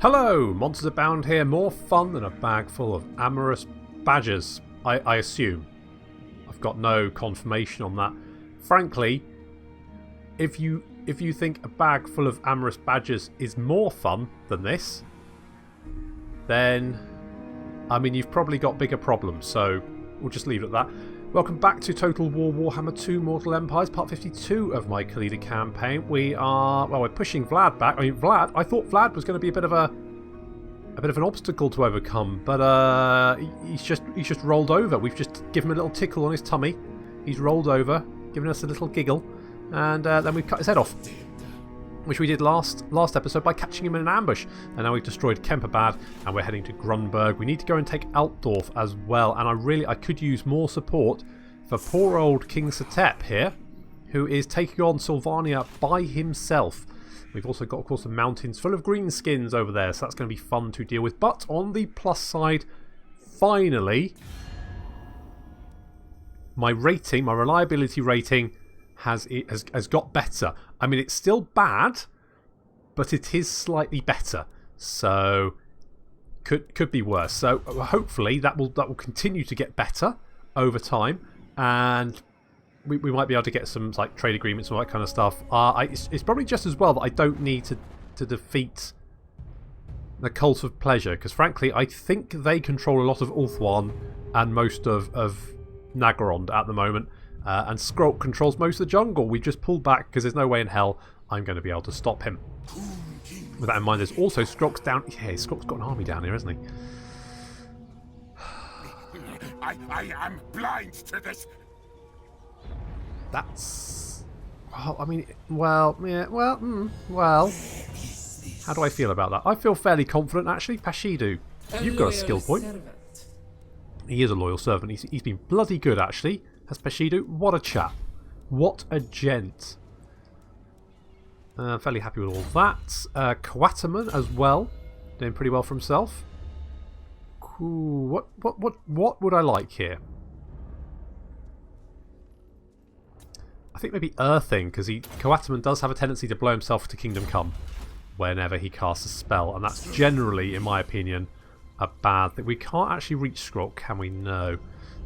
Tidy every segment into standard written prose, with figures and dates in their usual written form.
Hello, Monsters Abound here. More fun than a bag full of amorous badgers, I assume. I've got no confirmation on that. Frankly, if you think a bag full of amorous badgers is more fun than this, then, I mean, you've probably got bigger problems, so we'll just leave it at that. Welcome back to Total War Warhammer 2 Mortal Empires, part 52 of my Khalida campaign. We're pushing Vlad back. I mean, I thought Vlad was going to be a bit of an obstacle to overcome, but he's just rolled over. We've just given him a little tickle on his tummy. He's rolled over, giving us a little giggle, and then we've cut his head off, which we did last episode by catching him in an ambush. And now we've destroyed Kemperbad, and we're heading to Grunberg. We need to go and take Altdorf as well, and I could use more support for poor old King Satep here, who is taking on Sylvania by himself. We've also got, of course, the mountains full of greenskins over there, so that's going to be fun to deal with. But on the plus side, finally, my reliability rating has got better. I mean, it's still bad, but it is slightly better. So could be worse. So hopefully that will continue to get better over time, and we might be able to get some like trade agreements and all that kind of stuff. It's probably just as well that I don't need to defeat the Cult of Pleasure, because frankly I think they control a lot of Ulthuan and most of Nagorond at the moment. And Skrulk controls most of the jungle. We just pulled back because there's no way in hell I'm going to be able to stop him. With that in mind, there's also Skrulk's down. Yeah, Skrulk's got an army down here, hasn't he? I am blind to this. That's. Well, I mean, well, yeah, well. How do I feel about that? I feel fairly confident, actually. Pashidu, you've got a skill point. He is a loyal servant. He's been bloody good, actually. Has Pashidu. What a chap. What a gent. Fairly happy with all that. Quataman as well. Doing pretty well for himself. Cool. What would I like here? I think maybe Earthing, because Quataman does have a tendency to blow himself to Kingdom Come whenever he casts a spell, and that's generally, in my opinion, a bad thing. We can't actually reach Skrulk, can we? No.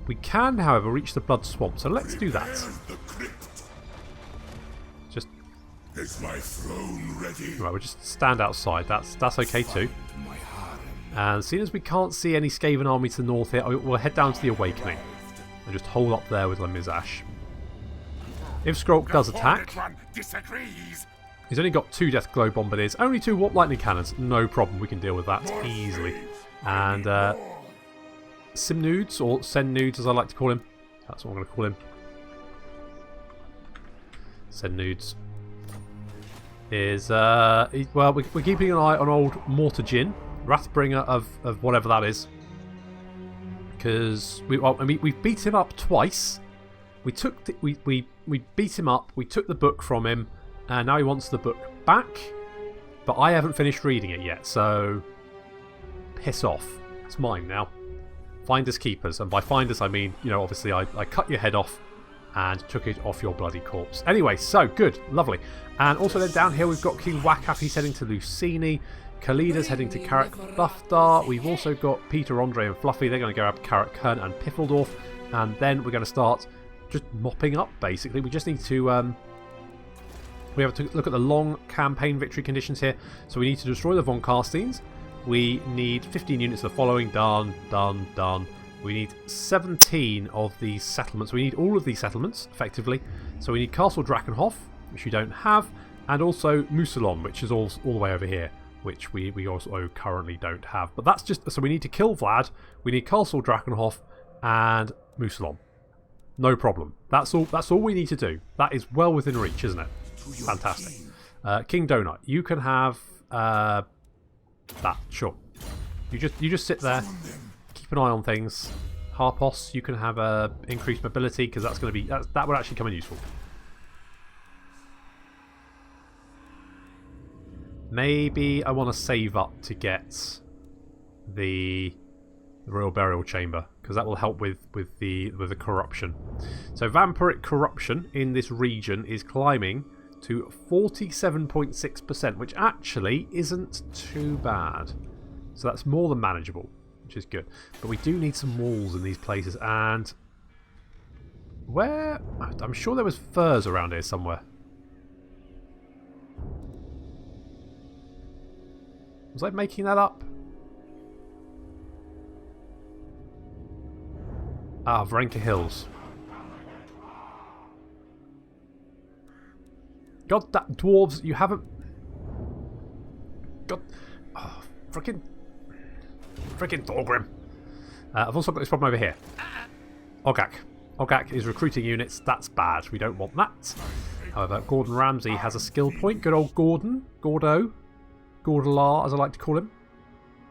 We can, however, reach the Blood Swamp, so let's do that. Just. Is my throne ready? Right, we'll just stand outside. That's okay too. And seeing as we can't see any Skaven army to the north here, we'll head down to the Awakening and just hold up there with Lemizash. If Skrulk does attack, he's only got 2 Death Glow Bombardiers, only 2 Warp Lightning Cannons. No problem, we can deal with that easily. And Simnudes, or Sennudes as I like to call him. That's what I'm going to call him. Sennudes is, well, we're keeping an eye on old Mortarjin, Wrathbringer of whatever that is. Because, we've beat him up twice. We beat him up, we took the book from him, and now he wants the book back. But I haven't finished reading it yet, so piss off. It's mine now. Finders keepers, and by finders I mean, you know, obviously I cut your head off and took it off your bloody corpse. Anyway, so good, lovely. And also then down here we've got King Wakaf, he's heading to Lucini. Khalida's heading to Karak Bufdar. We've also got Peter, Andre and Fluffy, they're going to go up Karak Kern and Piffledorf. And then we're going to start just mopping up, basically. We just need to we have to look at the long campaign victory conditions here. So we need to destroy the Von Carsteins. We need 15 units of the following. Done, done, done. We need 17 of these settlements. We need all of these settlements, effectively. So we need Castle Drakenhof, which we don't have, and also Musalon, which is all the way over here, which we also currently don't have. But that's just... So we need to kill Vlad. We need Castle Drakenhof and Musalon. No problem. That's all we need to do. That is well within reach, isn't it? Fantastic. King Donut, you can have... that, sure. You just sit there, keep an eye on things. Harpos, you can have increased mobility, because that's going to be that would actually come in useful. Maybe I want to save up to get the Royal Burial Chamber, because that will help with the corruption. So vampiric corruption in this region is climbing to 47.6%, which actually isn't too bad. So that's more than manageable, which is good. But we do need some walls in these places. And where... I'm sure there was furs around here somewhere. Was I making that up? Ah, Varenka Hills. God, that dwarves, you haven't... God... Oh, frickin' Thorgrim. I've also got this problem over here. Ogak. Ogak is recruiting units. That's bad. We don't want that. However, Gordon Ramsay has a skill point. Good old Gordon. Gordo. Gordolar, as I like to call him.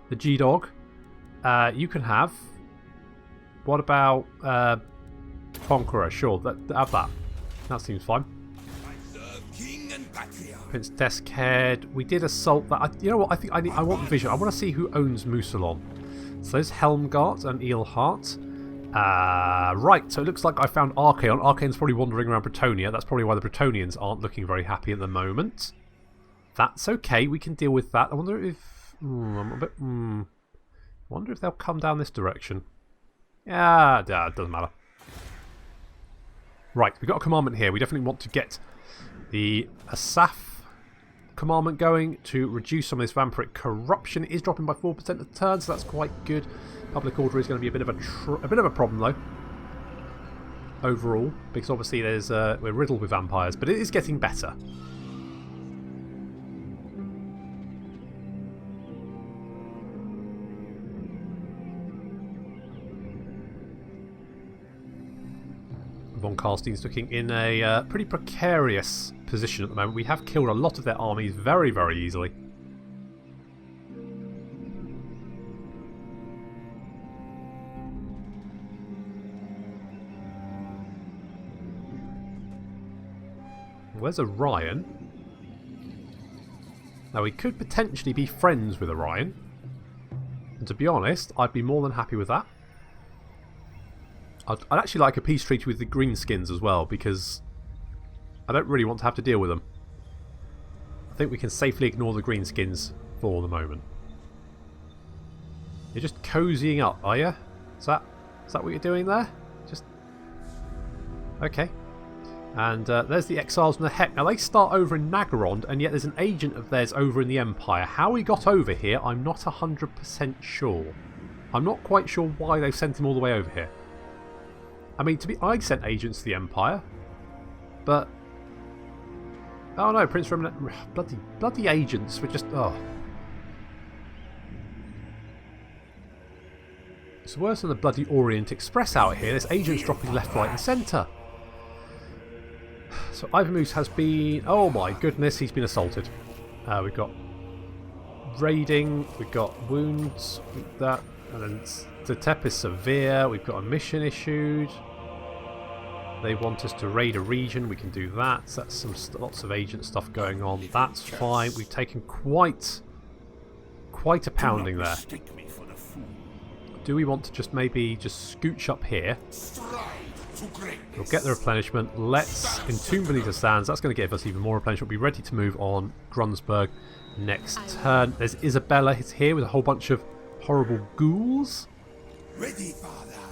The G-Dog. You can have... What about... Conqueror? Sure, have that. That seems fine. Prince Deskhead. We did assault that. You know what? I think I want vision. I want to see who owns Musalon. So there's Helmgart and Eelhart. Right, so it looks like I found Archaon. Archaon's probably wandering around Bretonnia. That's probably why the Bretonians aren't looking very happy at the moment. That's okay. We can deal with that. I wonder if... I'm a bit... I wonder if they'll come down this direction. Yeah, it doesn't matter. Right, we've got a commandment here. We definitely want to get the Asaf commandment going to reduce some of this vampiric corruption. It is dropping by 4% a turn, so that's quite good. Public order is going to be a bit of a problem though, overall, because obviously there's we're riddled with vampires, but it is getting better. Von Carstein's looking in a pretty precarious position at the moment. We have killed a lot of their armies very, very easily. Where's Orion? Now, we could potentially be friends with Orion. And to be honest, I'd be more than happy with that. I'd actually like a peace treaty with the Greenskins as well, because I don't really want to have to deal with them. I think we can safely ignore the Greenskins for the moment. You're just cozying up, are you? Is that what you're doing there? Just... Okay. And there's the exiles from the Heck. Now they start over in Nagarond, and yet there's an agent of theirs over in the Empire. How he got over here, I'm not 100% sure. I'm not quite sure why they've sent him all the way over here. I mean, I sent agents to the Empire, but... Oh no, Prince Remnant... Bloody agents were just... Oh. It's worse than the bloody Orient Express out here. There's agents dropping left, right and centre. So Ivanmoose has been... Oh my goodness, he's been assaulted. We've got raiding, we've got wounds, that, and then Zatep is severe. We've got a mission issued. They want us to raid a region. We can do that. So that's lots of agent stuff going on. That's fine. We've taken quite a pounding there. Do we want to just maybe scooch up here? We'll get the replenishment. Let's entomb beneath the sands. That's going to give us even more replenishment. We'll be ready to move on Grunsberg next turn. There's Isabella. It's here with a whole bunch of horrible ghouls.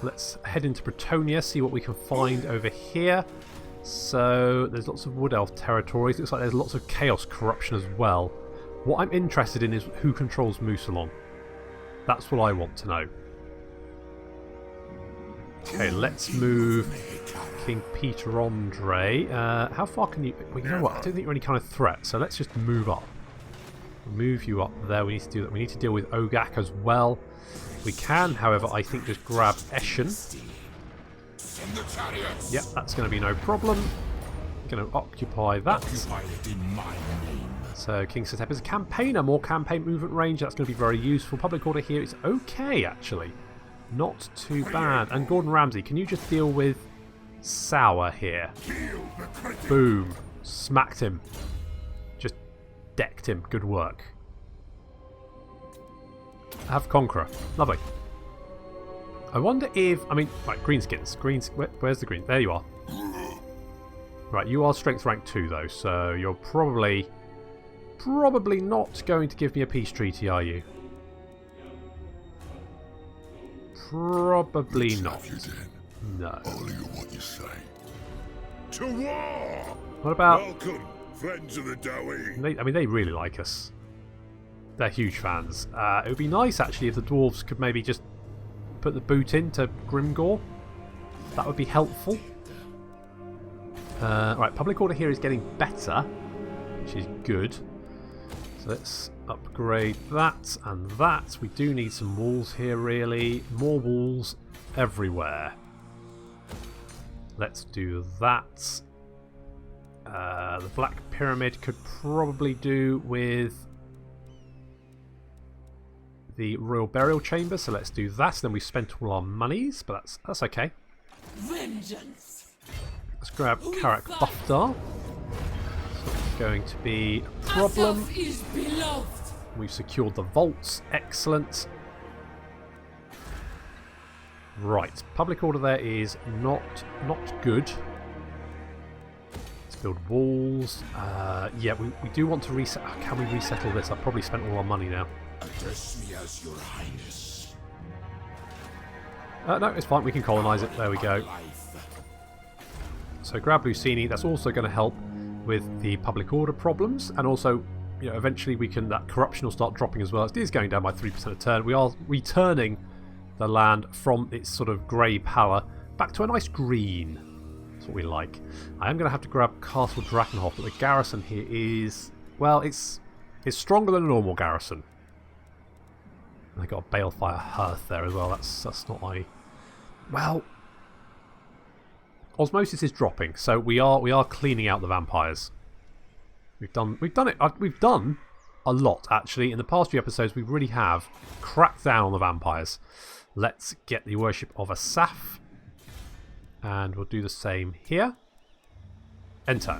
Let's head into Bretonnia, see what we can find over here. So there's lots of Wood Elf territories. Looks like there's lots of chaos corruption as well. What I'm interested in is who controls Musalon. That's what I want to know. Okay, let's move King Peter Andre. How far can you... Well, you know what? I don't think you're any kind of threat, so let's just move up. Move you up there. We need to do that. We need to deal with Ogak as well. We can, however, I think just grab Eshen. Yep, that's going to be no problem. Going to occupy that. So King Satep is a campaigner, more campaign movement range. That's going to be very useful. Public order here is okay, actually. Not too bad. And Gordon Ramsay, can you just deal with Sour here? Boom. Smacked him. Just decked him. Good work. Have Conqueror. Lovely. I wonder if... I mean, right, Greenskins. Where's the green? There you are. Right, you are strength rank 2 though, so you're probably not going to give me a peace treaty, are you? Probably not. No. Only what you say. To war! What about... Welcome, friends of the Dowie. They really like us. They're huge fans. It would be nice, actually, if the dwarves could maybe just put the boot into Grimgore. That would be helpful. Right, public order here is getting better, which is good. So let's upgrade that and that. We do need some walls here, really. More walls everywhere. Let's do that. The Black Pyramid could probably do with the Royal Burial Chamber, so let's do that. Then we've spent all our monies, but that's okay. Vengeance. Let's grab Karak Bufdar. So it's going to be a problem. Is beloved. We've secured the vaults. Excellent. Right, public order there is not good. Let's build walls. Yeah, we do want to reset. Can we resettle this? I've probably spent all our money now. Address me as your highness. No, it's fine. We can colonise it. There we go. So grab Lucini. That's also going to help with the public order problems, and also, you know, eventually that corruption will start dropping as well. It is going down by 3% a turn. We are returning the land from its sort of grey pallor back to a nice green. That's what we like. I am going to have to grab Castle Drakenhof, but the garrison here is, well, it's stronger than a normal garrison. And they got a Balefire Hearth there as well. That's not my... Well, osmosis is dropping, so we are cleaning out the vampires. We've done it. We've done a lot, actually. In the past few episodes, we really have cracked down on the vampires. Let's get the worship of Asaph, and we'll do the same here. Enter.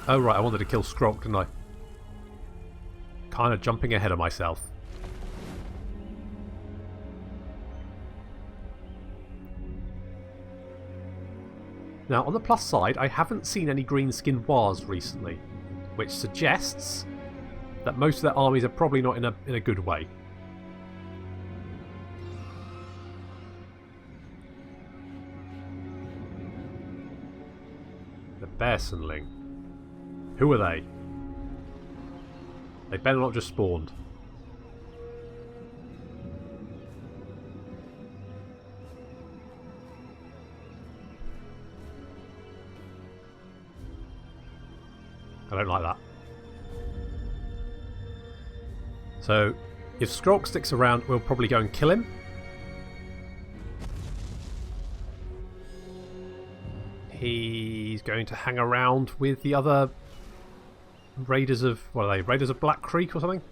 Oh right, I wanted to kill Skrulk, didn't I? Kind of jumping ahead of myself. Now, on the plus side, I haven't seen any green-skinned Wars recently, which suggests that most of their armies are probably not in a good way. The Bearsenling. Who are they? They better not just spawned. I don't like that. So, if Skrulk sticks around, we'll probably go and kill him. He's going to hang around with the other Raiders of... What are they? Raiders of Black Creek or something?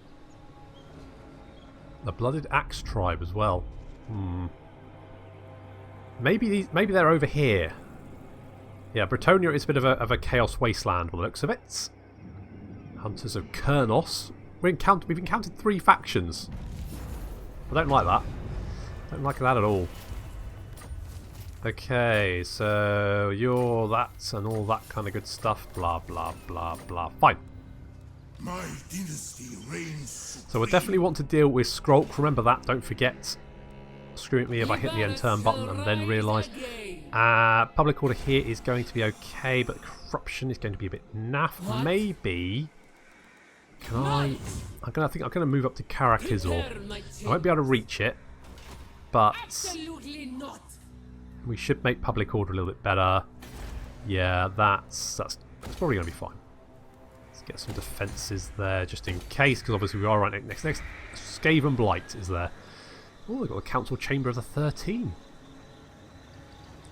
The Blooded Axe tribe as well. Maybe they're over here. Yeah, Bretonnia is a bit of a chaos wasteland by the looks of it. Hunters of Kurnos. We've encountered 3 factions. I don't like that. Don't like that at all. Okay, so you're that and all that kind of good stuff. Blah, blah, blah, blah. Fine. My dynasty reigns supreme. So we'll definitely want to deal with Skrulk. Remember that, don't forget. Screw at me if I hit the end turn button and then realise. Public order here is going to be okay, but corruption is going to be a bit naff. Maybe... Can I... I'm going to move up to Karakizor. I won't be able to reach it, but... We should make public order a little bit better. Yeah, that's probably going to be fine. Let's get some defences there, just in case, because obviously we are right next. Skaven Blight is there. Oh, we've got the Council Chamber of the 13.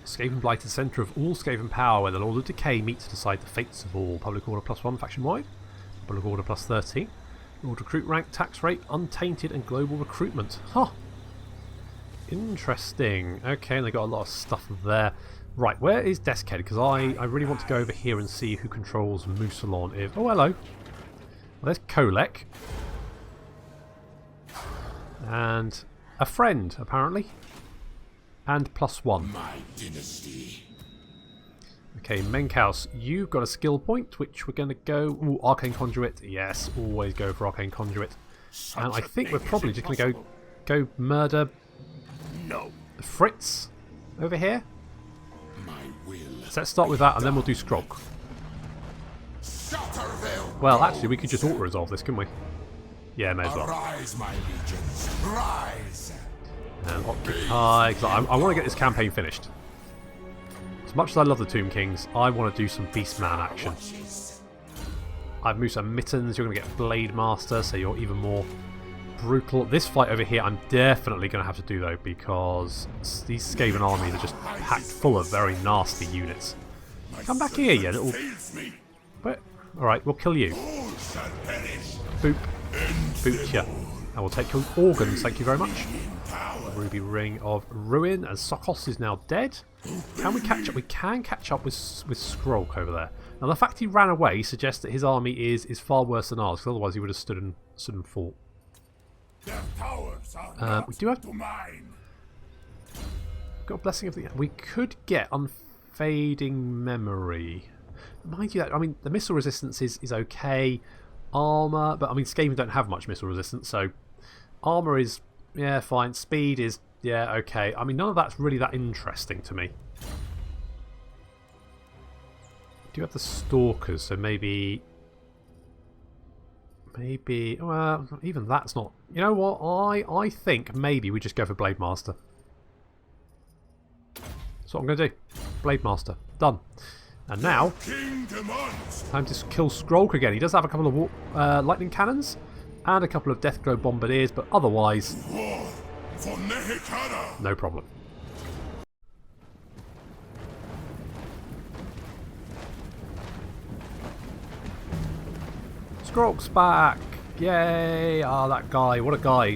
Skaven Blight is the centre of all Skaven power, where the Lord of Decay meet to decide the fates of all. Public order +1 faction-wide. Public order +13. Lord recruit rank, tax rate, untainted, and global recruitment. Huh. Interesting. Okay, and they got a lot of stuff there. Right, where is Deskhead? Because I really want to go over here and see who controls Moussalon. Oh, hello. Well, there's Kolek. And a friend, apparently. And +1. My dynasty. Okay, Menkaus, you've got a skill point, which we're going to go... Ooh, Arcane Conduit. Yes, always go for Arcane Conduit. And I think we're probably just going to go murder... No. Fritz over here. My will. So let's start with that, and then we'll do Skrog. Well, actually, we could just auto-resolve this, couldn't we? Yeah, may as well. Arise, my legions. Rise. And occupy. I want to get this campaign finished. As much as I love the Tomb Kings, I want to do some Beastman action. I've moved some Mittens. You're going to get Blade Master, so you're even more brutal. This fight over here, I'm definitely going to have to do though, because these Skaven armies are just packed full of very nasty units. Come back here, you little. But all right, we'll kill you. Boop, boot ya. I will take your organs. Thank you very much. Ruby Ring of Ruin, as Sokos is now dead. Can we catch up? We can catch up with Skrog over there. Now the fact he ran away suggests that his army is far worse than ours, because otherwise he would have stood and fought. We do have got a Blessing of the... We could get Unfading Memory. Mind you, that I mean the missile resistance is okay. Armour, but I mean Skaven don't have much missile resistance, so armour is yeah fine. Speed is yeah okay. I mean none of that's really that interesting to me. We do have the Stalkers, so maybe well even that's not. You know what? I think maybe we just go for Blade Master. That's what I'm going to do. Blade Master. Done. And now, time to kill Skrog again. He does have a couple of lightning cannons and a couple of Deathglow Bombardiers, but otherwise, no problem. Skrog's back! Yay! Ah, that guy. What a guy.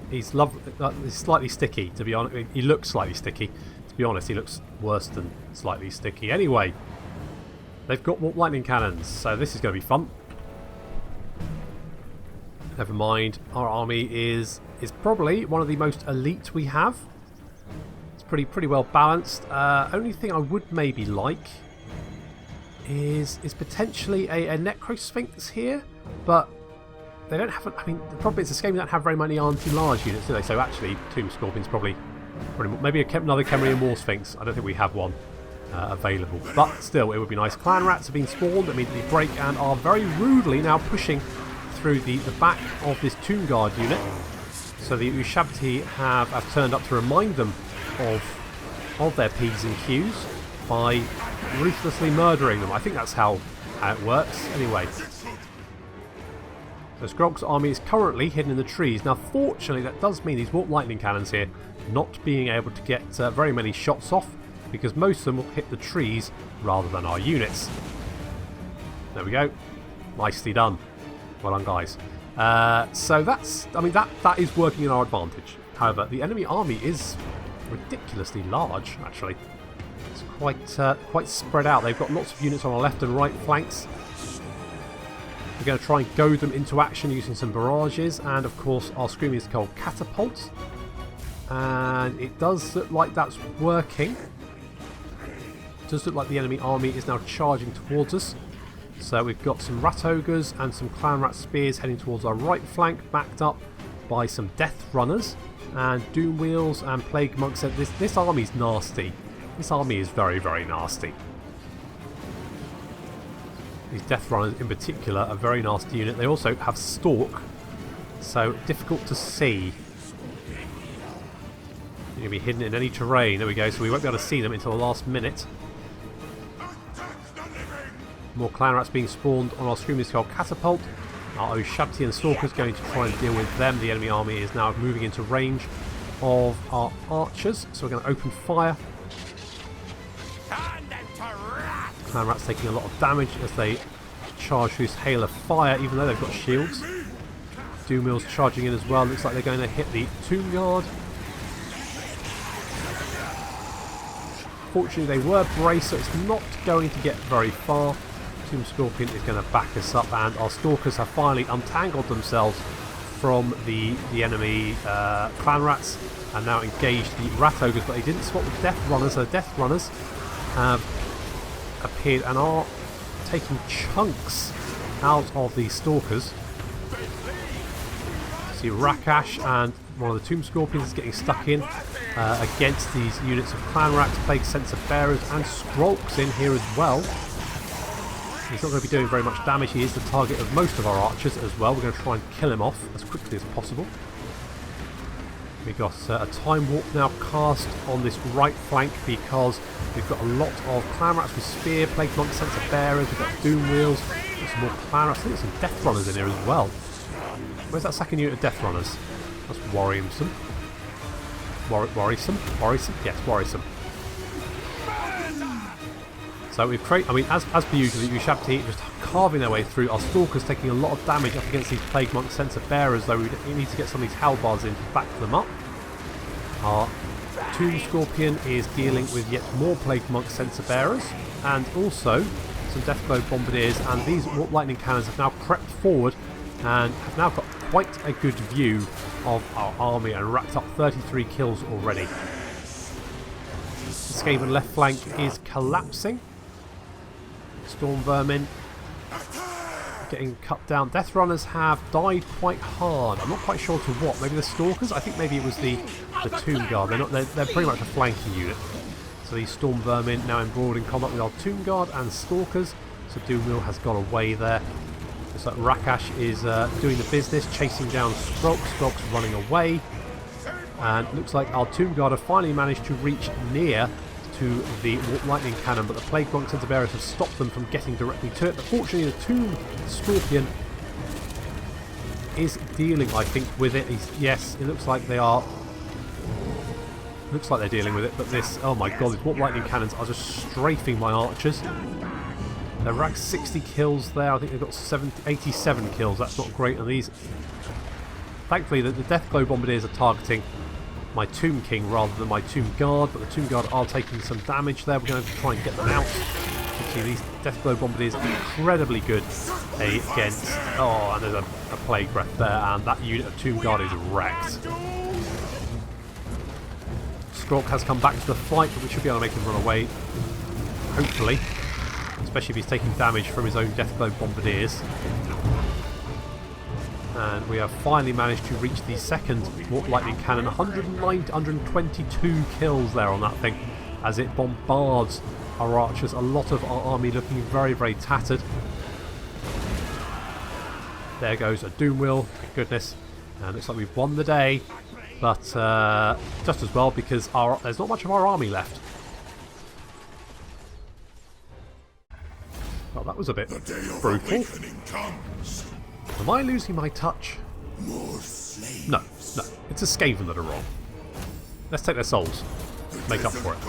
He's slightly sticky, to be honest. He looks slightly sticky. To be honest, he looks worse than slightly sticky. Anyway, they've got warp lightning cannons, so this is going to be fun. Never mind, our army is probably one of the most elite we have. It's pretty well balanced. Only thing I would maybe like is potentially a Necrosphinx here, but they don't have. I mean, the problem is the Skaven don't have very many anti-large units, do they? So actually, Tomb Scorpions probably maybe another Khemrian War Sphinx. I don't think we have one available, but still, it would be nice. Clan rats have been spawned, immediately break, and are very rudely now pushing through the back of this Tomb Guard unit. So the Ushabti have turned up to remind them of their P's and Q's by ruthlessly murdering them. I think that's how it works. Anyway. So Skrog's army is currently hidden in the trees. Now fortunately that does mean these warp lightning cannons here not being able to get very many shots off, because most of them will hit the trees rather than our units. There we go. Nicely done. Well done, guys. So that's, I mean, that is working in our advantage. However, the enemy army is ridiculously large, actually. It's quite spread out. They've got lots of units on our left and right flanks. We're going to try and goad them into action using some barrages, and of course our Screaming Skull catapult. And it does look like that's working. It does look like the enemy army is now charging towards us. So we've got some Rat Ogres and some Clan Rat Spears heading towards our right flank, backed up by some Death Runners and Doom Wheels and Plague Monks. This army's nasty. This army is very, very nasty. These Death Runners in particular are a very nasty unit. They also have Stalk, so difficult to see. They're going to be hidden in any terrain. There we go, so we won't be able to see them until the last minute. More Clan Rats being spawned on our Screaming Skull catapult. Our Ushabti and Stalkers going to try and deal with them. The enemy army is now moving into range of our archers, so we're going to open fire. Clan Rats taking a lot of damage as they charge through this hail of fire, even though they've got shields. Doom Wheels charging in as well. Looks like they're going to hit the Tomb Guard. Fortunately, they were braced, so it's not going to get very far. Tomb Scorpion is going to back us up, and our Stalkers have finally untangled themselves from the enemy Clan Rats. and now engage the rat ogres, but they didn't spot the death runners. So the death runners have appeared and are taking chunks out of the stalkers. See Rakash and one of the Tomb Scorpions is getting stuck in against these units of clan rats, plague sensor bearers, and Skrulks in here as well. He's not going to be doing very much damage. He is the target of most of our archers as well. We're going to try and kill him off as quickly as possible. We've got a Time Warp now cast on this right flank because we've got a lot of clan rats with spear, plague monk, sensor bearers. We've got doom wheels, got some more clan rats. I think there's some death runners in here as well. Where's that second unit of death runners? That's worrisome. Worrisome? Worrisome? Yes, worrisome. So we've created, I mean, as per usual, the Ushabti just carving their way through. Our Stalkers taking a lot of damage up against these Plague Monk Sensor Bearers, though we need to get some of these Halbards in to back them up. Our Tomb Scorpion is dealing with yet more Plague Monk Sensor Bearers, and also some Deathglow Bombardiers, and these Warp Lightning Cannons have now crept forward and have now got quite a good view of our army and racked up 33 kills already. The Skaven left flank is collapsing. Storm Vermin getting cut down. Death Runners have died quite hard. I'm not quite sure to what. Maybe the Stalkers? I think maybe it was the Tomb Guard. They're pretty much a flanking unit. So these Storm Vermin now embroiled in combat with our Tomb Guard and Stalkers. So Doomwheel has got away there. Looks like Rakash is doing the business, chasing down Skrulks. Skrulks running away. And looks like our Tomb Guard have finally managed to reach near to the Warp Lightning Cannon, but the Plague Monk Sensor Bearers have stopped them from getting directly to it. But fortunately the Tomb Scorpion is dealing, I think, with it. Yes, it looks like they are. Looks like they're dealing with it, but this, oh my god, these Warp Lightning Cannons are just strafing my archers. They're racked 60 kills there. I think they've got 87 kills. That's not great. And these, thankfully, the Deathglow Bombardiers are targeting my Tomb King rather than my Tomb Guard, but the Tomb Guard are taking some damage there. We're going to try and get them out. You see these Deathglow Bombardiers are incredibly good against, oh, and there's a Plague Breath there, and that unit of Tomb Guard is wrecked. Skrulk has come back to the fight, but we should be able to make him run away, hopefully, especially if he's taking damage from his own Deathglow Bombardiers. And we have finally managed to reach the second Warp Lightning Cannon. 122 kills there on that thing as it bombards our archers. A lot of our army looking very, very tattered. There goes a Doom Wheel, thank goodness. And it looks like we've won the day, but just as well because there's not much of our army left. Well, that was a bit brutal. Am I losing my touch? No, no. It's a Skaven that are wrong. Let's take their souls. Make up for it.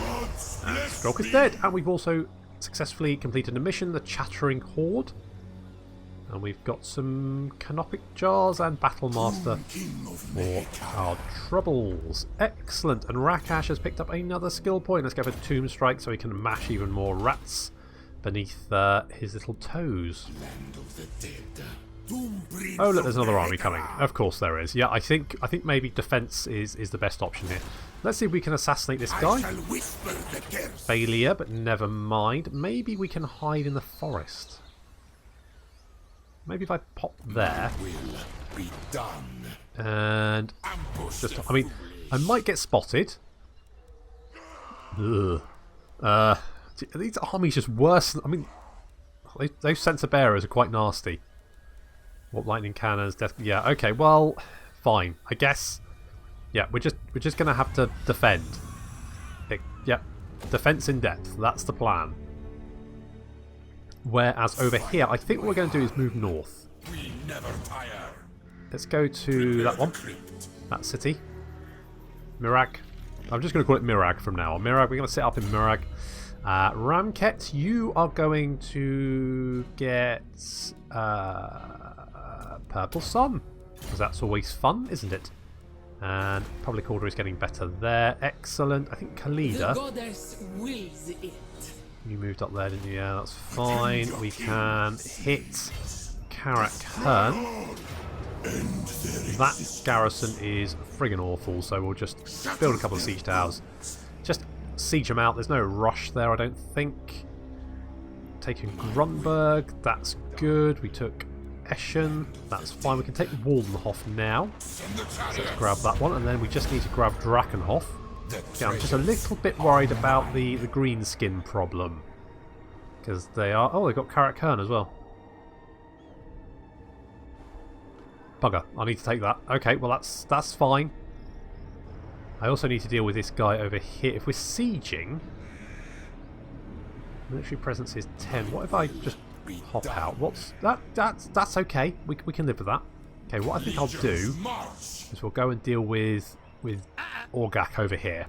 And Skrulk is dead. And we've also successfully completed a mission, the Chattering Horde. And we've got some Canopic Jars and Battlemaster for our troubles. Excellent. And Rakash has picked up another skill point. Let's go for Tomb Strike so he can mash even more rats beneath his little toes. Oh look, there's another army coming. Of course there is. Yeah, I think maybe defense is the best option here. Let's see if we can assassinate this guy. Failure, but never mind. Maybe we can hide in the forest. Maybe if I pop there. And just, I mean, I might get spotted. Ugh. These armies just worse. I mean, those Sensor Bearers are quite nasty. What Lightning Cannons? Yeah. Okay. Well, fine. I guess. Yeah. We're just gonna have to defend. Yep. Defense in depth. That's the plan. Whereas over here, I think what we're going to do is move north. We never tire. Let's go to that one. That city. Mirag. I'm just going to call it Mirag from now on. Mirag. We're going to set up in Mirag. Ramket, you are going to get Purple Sun, because that's always fun, isn't it? And Public Order is getting better there. Excellent. I think Khalida, The goddess wills it. you moved up there, didn't you? Yeah, that's fine. We can hit Karak Hearn. That garrison is friggin' awful, so we'll just build a couple of siege towers. Just siege them out. There's no rush there, I don't think. Taking Grunberg, that's good. We took Eschen, that's fine. We can take Waldenhof now. So let's grab that one, and then we just need to grab Drakenhof. Yeah, I'm just a little bit worried about the green skin problem. Because they are... Oh, they've got Karak-Kern as well. Bugger, I need to take that. Okay, well that's fine. I also need to deal with this guy over here. If we're sieging... Military presence is 10. What if I just hop out? What's that? That's okay. We can live with that. Okay, what I think I'll do is we'll go and deal with Orgak over here.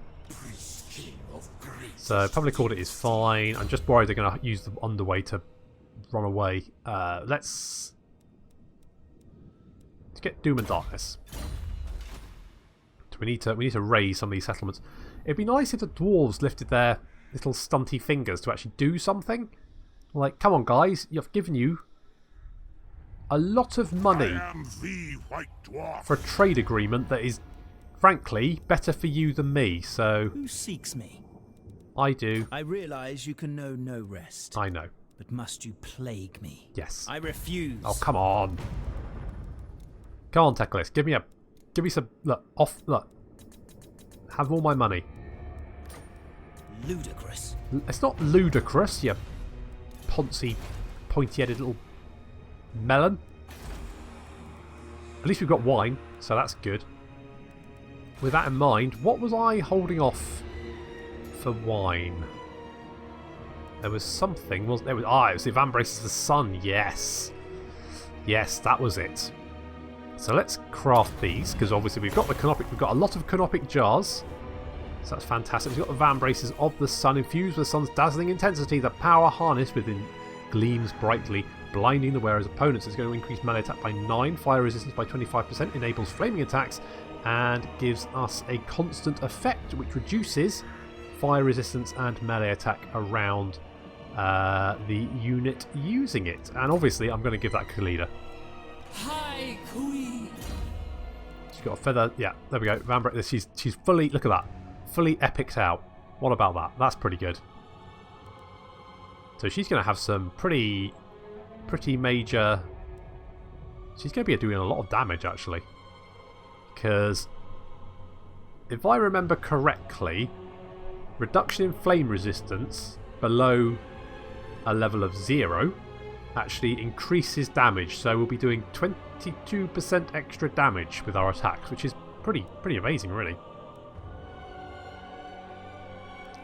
So public order is fine. I'm just worried they're going to use the underway to run away. Let's get Doom and Darkness. So we need to raise some of these settlements. It'd be nice if the dwarves lifted their little stunty fingers to actually do something. Like, come on guys, I've given you a lot of money for a trade agreement that is, frankly, better for you than me, so... Who seeks me? I do. I realise you can know no rest. I know. But must you plague me? Yes. I refuse. Oh, come on. Come on, Teclis, give me some... Look, have all my money. Ludicrous. It's not ludicrous, you poncy, pointy-headed little melon. At least we've got wine, so that's good. With that in mind, what was I holding off for wine? There was something, wasn't there? It was the Vambraces of the Sun, yes. Yes, that was it. So let's craft these, because obviously we've got the canopic, we've got a lot of canopic jars. So that's fantastic. We've got the Vambraces of the Sun, infused with the sun's dazzling intensity. The power harnessed within gleams brightly, blinding the wearer's opponents. It's going to increase melee attack by 9, fire resistance by 25%, enables flaming attacks, and gives us a constant effect, which reduces fire resistance and melee attack around the unit using it. And obviously, I'm going to give that Khalida. High Queen. She's got a feather. Yeah, there we go. She's fully. Look at that. Fully epicked out. What about that? That's pretty good. So she's going to have some pretty major... She's going to be doing a lot of damage, actually. Because if I remember correctly, reduction in flame resistance below a level of 0 actually increases damage. So we'll be doing 22% extra damage with our attacks, which is pretty amazing, really.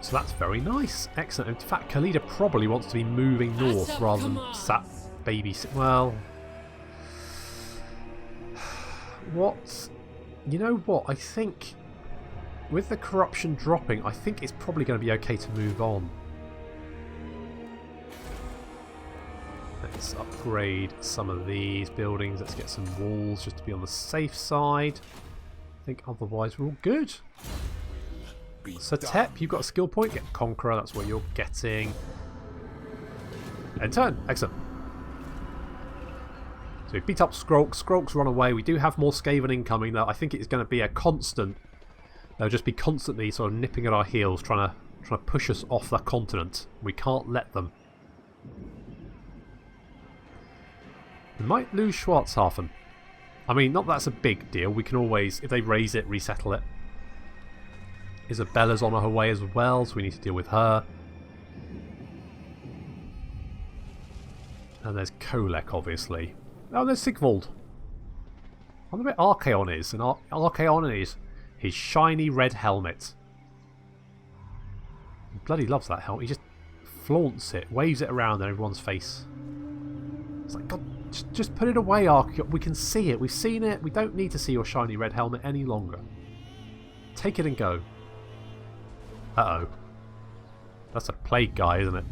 So that's very nice. Excellent. In fact, Khalida probably wants to be moving north rather than sat babysitting. Well, what? You know what? I think with the corruption dropping, I think it's probably going to be okay to move on. Let's upgrade some of these buildings. Let's get some walls just to be on the safe side. I think otherwise we're all good. So Tep, you've got a skill point. Get Conqueror, that's what you're getting. End turn. Excellent. So we beat up Skrulks. Skrulks run away. We do have more Skaven incoming, though. I think it's going to be a constant. They'll just be constantly sort of nipping at our heels, trying to push us off the continent. We can't let them. We might lose Schwarzhafen. I mean, not that that's a big deal. We can always, if they raise it, resettle it. Isabella's on her way as well, so we need to deal with her. And there's Kolek, obviously. Oh, there's Sigvald. I wonder where Archaon is. And Archaon is his shiny red helmet. He bloody loves that helmet. He just flaunts it, waves it around in everyone's face. It's like, God, just put it away, Archaon. We can see it. We've seen it. We don't need to see your shiny red helmet any longer. Take it and go. Uh-oh. That's a plague guy, isn't it?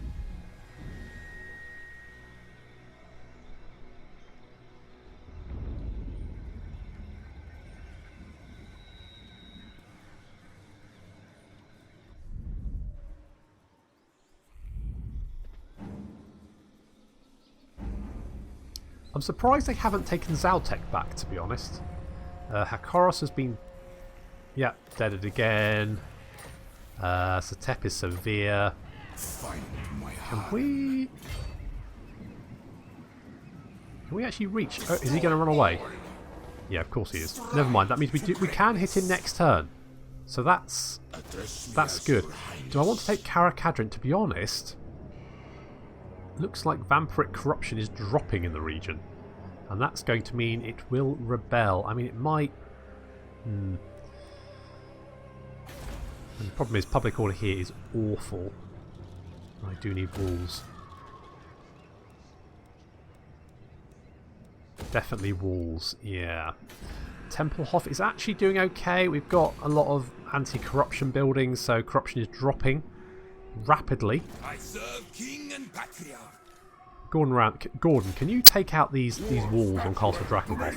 I'm surprised they haven't taken Zaltek back, to be honest. Hakoros has been... Yeah, deaded again. Satep is severe. Can we... Can we actually reach... Oh, is he going to run away? Yeah, of course he is. Never mind, that means we can hit him next turn. So that's good. Do I want to take Karakadrin? To be honest, looks like vampiric corruption is dropping in the region. And that's going to mean it will rebel. I mean, it might... And the problem is public order here is awful. I do need walls. Definitely walls, yeah. Tempelhof is actually doing okay. We've got a lot of anti-corruption buildings, so corruption is dropping rapidly. I serve king and patriarch. Gordon, can you take out these walls on Castle Drakengolf?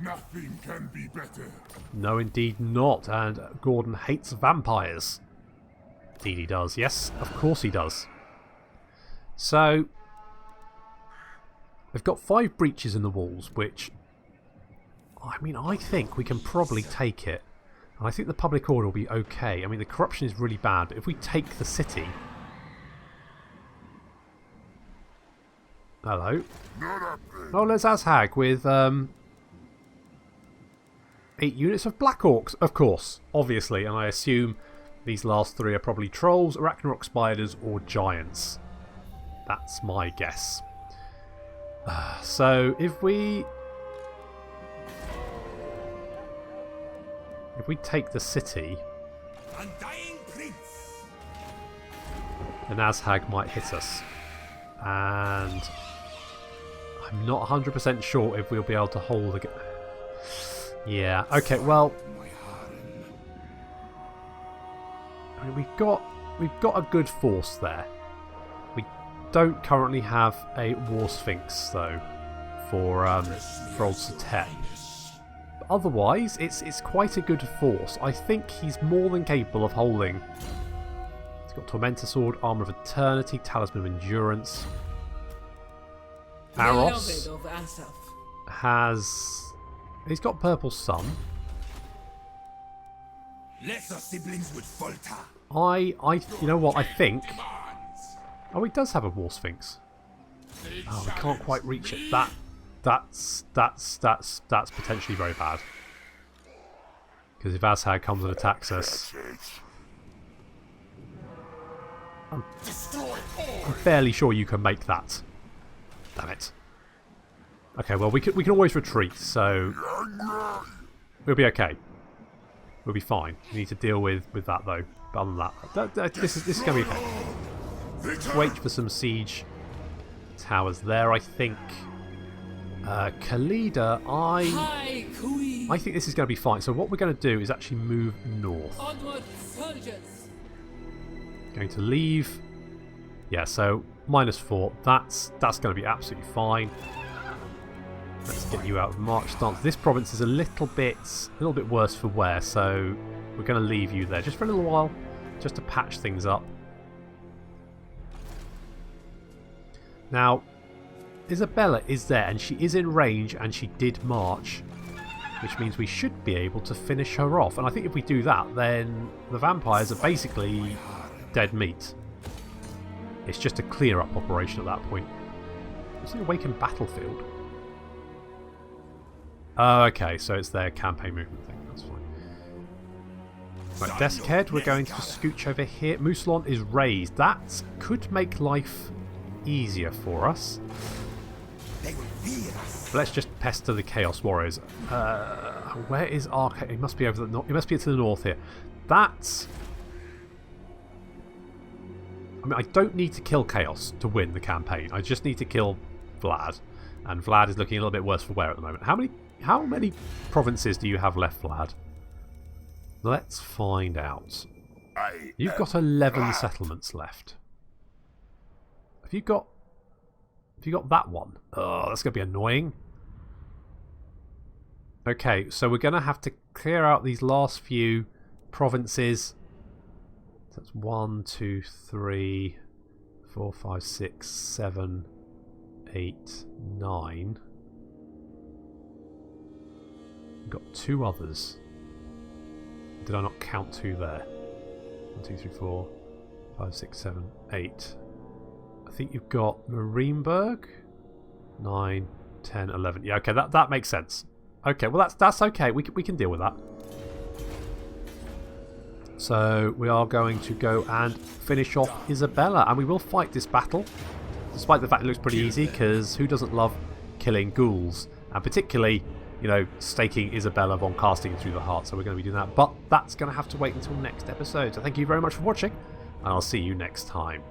Nothing can be better. No, indeed not. And Gordon hates vampires. Indeed he does. Yes, of course he does. So... They've got 5 breaches in the walls, which, I mean, I think we can probably take it. And I think the public order will be okay. I mean, the corruption is really bad, but if we take the city... Hello. Oh, there's Azhag with 8 units of Black Orcs, of course, obviously. And I assume these last 3 are probably trolls, Arachnarok spiders, or giants. That's my guess. So if we take the city, Undying Prince. then Azhag might hit us, and I'm not 100% sure if we'll be able to hold the... Yeah, okay, well, I mean, we've got a good force there. Don't currently have a War Sphinx though for old Satep. But otherwise, it's quite a good force. I think he's more than capable of holding. He's got Tormentor Sword, Armour of Eternity, Talisman of Endurance. Aros has... He's got Purple Sun. Lesser siblings would falter. You know what? I think... Oh, he does have a War Sphinx. Oh, we can't quite reach it. That's potentially very bad. Because if Azhag comes and attacks us, I'm fairly sure you can make that. Damn it. Okay, well we can always retreat, so we'll be okay. We'll be fine. We need to deal with that though. But other than that, this is going to be okay. Let's wait for some siege towers there, I think. Khalida, I think this is going to be fine. So what we're going to do is actually move north. Onward, soldiers. Going to leave. Yeah, so -4. That's going to be absolutely fine. Let's get you out of march stance. This province is a little bit worse for wear, so we're going to leave you there just for a little while, just to patch things up. Now, Isabella is there, and she is in range, and she did march, which means we should be able to finish her off. And I think if we do that, then the vampires are basically dead meat. It's just a clear-up operation at that point. It's an awakened battlefield. Oh, okay, so it's their campaign movement thing. That's fine. Right, Deskhead, we're going to scooch over here. Mousselon is raised. That could make life easier for us. But let's just pester the Chaos Warriors. Where is Arcade? It must be over the north. It must be to the north here. That's... I mean, I don't need to kill Chaos to win the campaign. I just need to kill Vlad. And Vlad is looking a little bit worse for wear at the moment. How many provinces do you have left, Vlad? Let's find out. You've got 11 settlements left. Have you got that one? Oh, that's going to be annoying. Okay, so we're going to have to clear out these last few provinces. So that's 1, 2, 3, 4, 5, 6, 7, 8, 9. We've got 2 others. Did I not count 2 there? 1, 2, 3, 4, 5, 6, 7, 8. I think you've got Marienburg. 9, 10, 11. Yeah, okay, that makes sense. Okay, well that's okay. We can deal with that. So we are going to go and finish off Isabella, and we will fight this battle, despite the fact it looks pretty easy, because who doesn't love killing ghouls? And particularly, you know, staking Isabella von casting through the heart. So we're going to be doing that, but that's going to have to wait until next episode. So thank you very much for watching, and I'll see you next time.